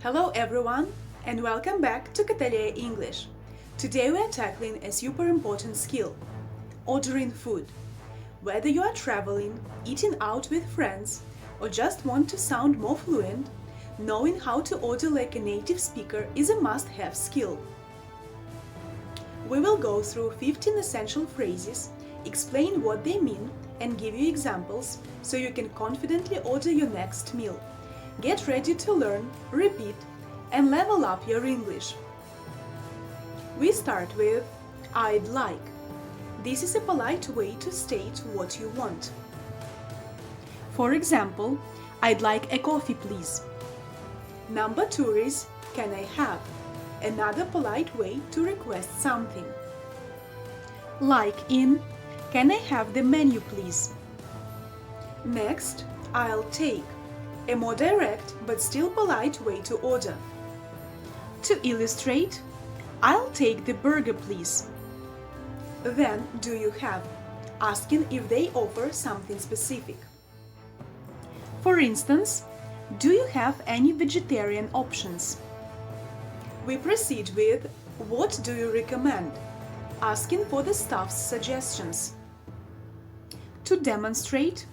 Hello everyone and welcome back to Cattaleya English. Today we are tackling a super important skill – ordering food. Whether you are traveling, eating out with friends, or just want to sound more fluent, knowing how to order like a native speaker is a must-have skill. We will go through 15 essential phrases, explain what they mean, and give you examples so you can confidently order your next meal. Get ready to learn, repeat, and level up your English. We start with I'd like. This is a polite way to state what you want. For example, I'd like a coffee, please. Number 2 is can I have? Another polite way to request something. Like in can I have the menu, please? Next, I'll take. A more direct but still polite way to order. To illustrate, I'll take the burger, please. Then, do you have? Asking if they offer something specific. For instance, do you have any vegetarian options? We proceed with what do you recommend? Asking for the staff's suggestions. To demonstrate,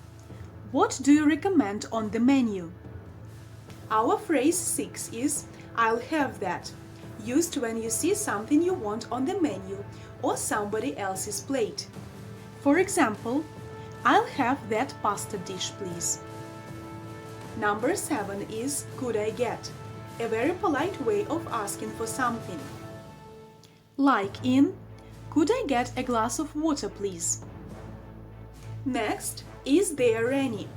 what do you recommend on the menu? Our phrase 6 is I'll have that, used when you see something you want on the menu or somebody else's plate. For example, I'll have that pasta dish, please. Number 7 is could I get? A very polite way of asking for something. Like in could I get a glass of water, please? Next, is there any?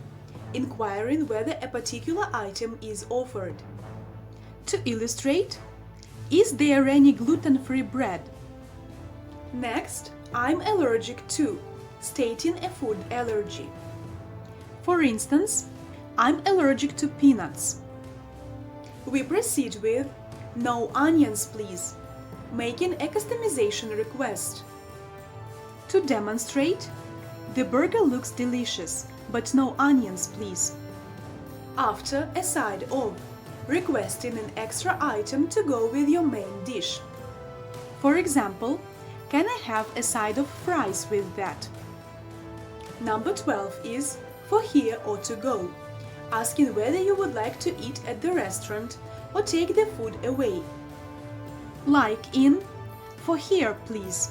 Inquiring whether a particular item is offered. To illustrate, is there any gluten-free bread? Next, I'm allergic to, stating a food allergy. For instance, I'm allergic to peanuts. We proceed with no onions, please, making a customization request. To demonstrate, the burger looks delicious, but no onions, please. After a side of, requesting an extra item to go with your main dish. For example, can I have a side of fries with that? Number 12 is for here or to go, asking whether you would like to eat at the restaurant or take the food away. Like in for here, please.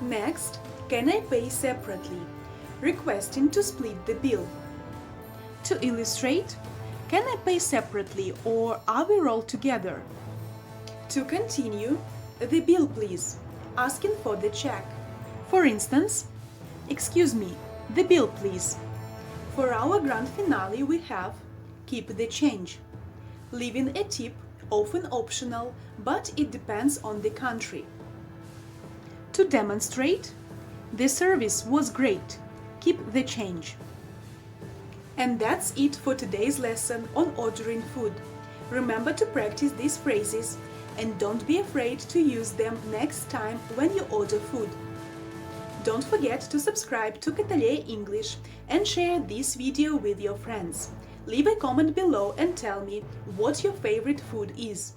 Next, can I pay separately? Requesting to split the bill. To illustrate, can I pay separately or are we rolled together? To continue, the bill, please. Asking for the check. For instance, excuse me, the bill, please. For our grand finale we have keep the change. Leaving a tip, often optional, but it depends on the country. To demonstrate, the service was great. Keep the change. And that's it for today's lesson on ordering food. Remember to practice these phrases and don't be afraid to use them next time when you order food. Don't forget to subscribe to Cattaleya English and share this video with your friends. Leave a comment below and tell me what your favorite food is.